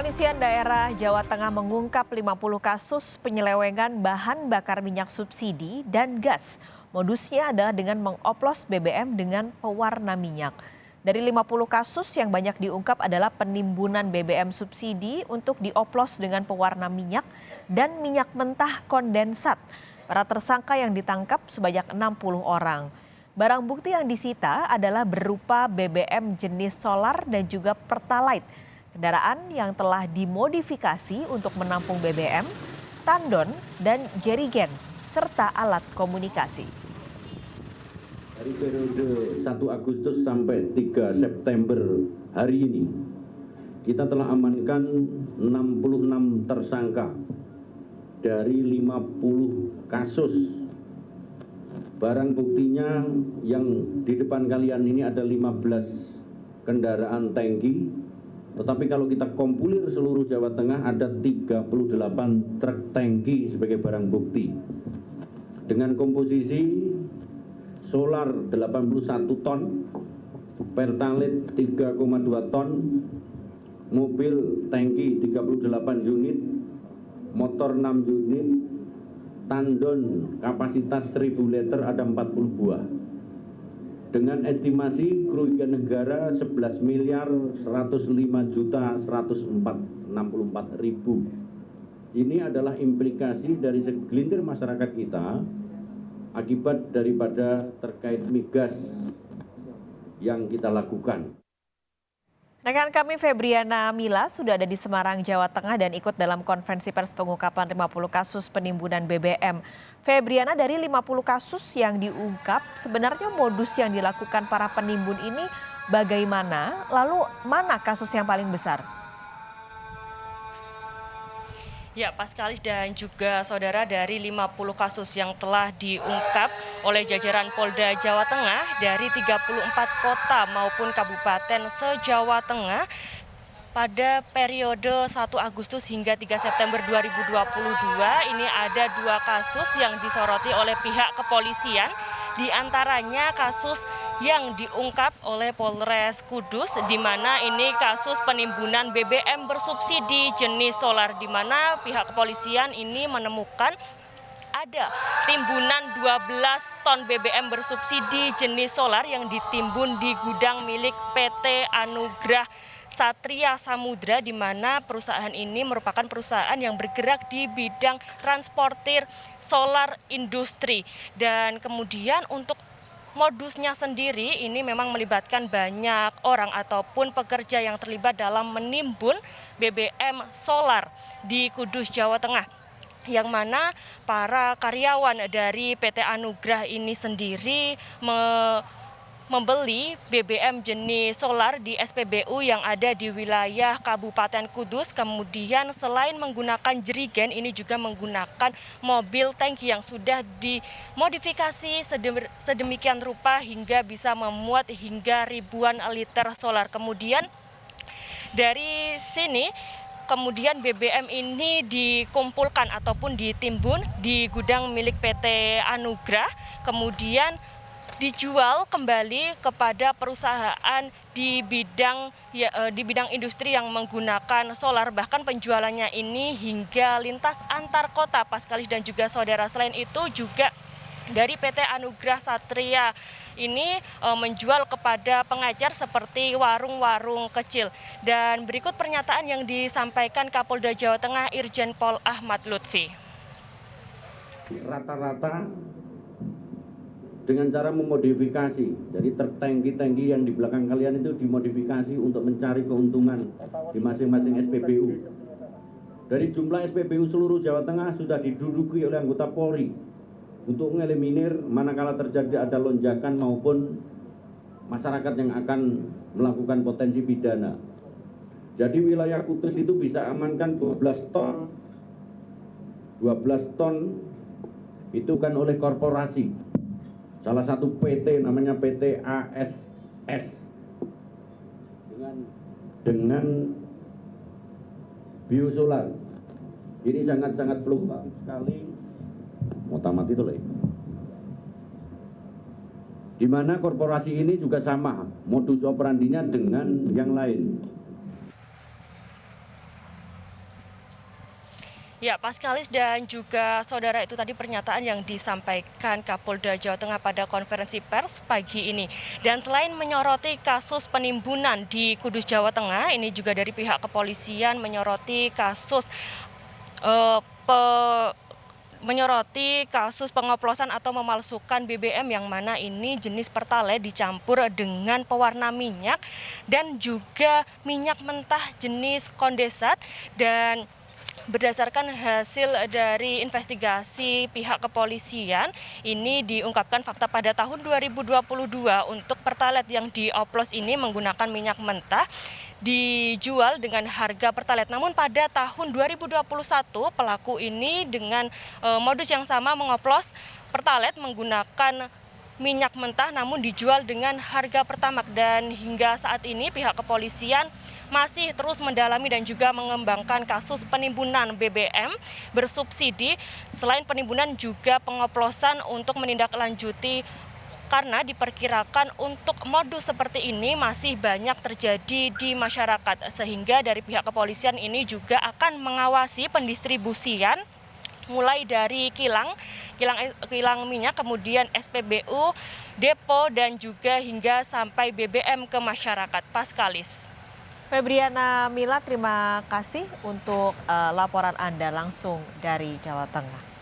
Kepolisian daerah Jawa Tengah mengungkap 50 kasus penyelewengan bahan bakar minyak subsidi dan gas. Modusnya adalah dengan mengoplos BBM dengan pewarna minyak. Dari 50 kasus yang banyak diungkap adalah penimbunan BBM subsidi untuk dioplos dengan pewarna minyak dan minyak mentah kondensat. Para tersangka yang ditangkap sebanyak 60 orang. Barang bukti yang disita adalah berupa BBM jenis solar dan juga Pertalite. Kendaraan yang telah dimodifikasi untuk menampung BBM, tandon, dan jerigen, serta alat komunikasi. Dari periode 1 Agustus sampai 3 September hari ini, kita telah amankan 66 tersangka dari 50 kasus. Barang buktinya yang di depan kalian ini ada 15 kendaraan tangki. Tetapi kalau kita kompulir seluruh Jawa Tengah ada 38 truk tangki sebagai barang bukti. Dengan komposisi solar 81 ton, Pertalite 3,2 ton, mobil tangki 38 unit, motor 6 unit, tandon kapasitas 1000 liter ada 40 buah. Dengan estimasi kerugian negara 11 miliar 105 juta 164 ribu. Ini adalah implikasi dari segelintir masyarakat kita akibat daripada terkait migas yang kita lakukan. Rekan kami Febriana Mila sudah ada di Semarang, Jawa Tengah dan ikut dalam konferensi pers pengungkapan 50 kasus penimbunan BBM. Febriana, dari 50 kasus yang diungkap, sebenarnya modus yang dilakukan para penimbun ini bagaimana? Lalu mana kasus yang paling besar? Ya, Paskalis dan juga saudara, dari 50 kasus yang telah diungkap oleh jajaran Polda Jawa Tengah dari 34 kota maupun kabupaten se-Jawa Tengah pada periode 1 Agustus hingga 3 September 2022 ini ada 2 kasus yang disoroti oleh pihak kepolisian, di antaranya kasus yang diungkap oleh Polres Kudus, di mana ini kasus penimbunan BBM bersubsidi jenis solar, di mana pihak kepolisian ini menemukan ada timbunan 12 ton BBM bersubsidi jenis solar yang ditimbun di gudang milik PT Anugrah Satria Samudra, di mana perusahaan ini merupakan perusahaan yang bergerak di bidang transportir solar industri. Dan kemudian untuk modusnya sendiri ini memang melibatkan banyak orang ataupun pekerja yang terlibat dalam menimbun BBM solar di Kudus, Jawa Tengah. Yang mana para karyawan dari PT Anugrah ini sendiri membeli BBM jenis solar di SPBU yang ada di wilayah Kabupaten Kudus. Kemudian selain menggunakan jerigen, ini juga menggunakan mobil tangki yang sudah dimodifikasi sedemikian rupa hingga bisa memuat hingga ribuan liter solar. Kemudian dari sini kemudian BBM ini dikumpulkan ataupun ditimbun di gudang milik PT Anugrah, kemudian dijual kembali kepada perusahaan di bidang industri yang menggunakan solar. Bahkan penjualannya ini hingga lintas antar kota, Paskalis dan juga saudara. Selain itu juga dari PT Anugrah Satria ini menjual kepada pengecer seperti warung-warung kecil. Dan berikut pernyataan yang disampaikan Kapolda Jawa Tengah Irjen Pol Ahmad Lutfi. Rata-rata dengan cara memodifikasi, jadi tangki-tangki yang di belakang kalian itu dimodifikasi untuk mencari keuntungan di masing-masing SPBU. Dari jumlah SPBU seluruh Jawa Tengah sudah diduduki oleh anggota Polri untuk mengeliminir manakala terjadi ada lonjakan maupun masyarakat yang akan melakukan potensi pidana. Jadi wilayah Kudus itu bisa amankan 12 ton. 12 ton itu kan oleh korporasi. Salah satu PT namanya PT ASS dengan biosolar. Ini sangat-sangat fluktuatif sekali. Mau tamat itu loh. Di mana korporasi ini juga sama modus operandinya dengan yang lain. Ya, Paskalis dan juga saudara, itu tadi pernyataan yang disampaikan Kapolda Jawa Tengah pada konferensi pers pagi ini. Dan selain menyoroti kasus penimbunan di Kudus, Jawa Tengah, ini juga dari pihak kepolisian menyoroti kasus eh, pengoplosan atau memalsukan BBM yang mana ini jenis Pertalite dicampur dengan pewarna minyak dan juga minyak mentah jenis kondensat. Dan berdasarkan hasil dari investigasi pihak kepolisian, ini diungkapkan fakta pada tahun 2022 untuk Pertalite yang dioplos ini menggunakan minyak mentah dijual dengan harga Pertalite. Namun pada tahun 2021 pelaku ini dengan modus yang sama mengoplos Pertalite menggunakan minyak mentah namun dijual dengan harga Pertamax. Dan hingga saat ini pihak kepolisian masih terus mendalami dan juga mengembangkan kasus penimbunan BBM bersubsidi. Selain penimbunan juga pengoplosan untuk menindaklanjuti, karena diperkirakan untuk modus seperti ini masih banyak terjadi di masyarakat. Sehingga dari pihak kepolisian ini juga akan mengawasi pendistribusian mulai dari kilang minyak, kemudian SPBU, depo, dan juga hingga sampai BBM ke masyarakat. Paskalis. Febriana Mila, terima kasih untuk laporan Anda langsung dari Jawa Tengah.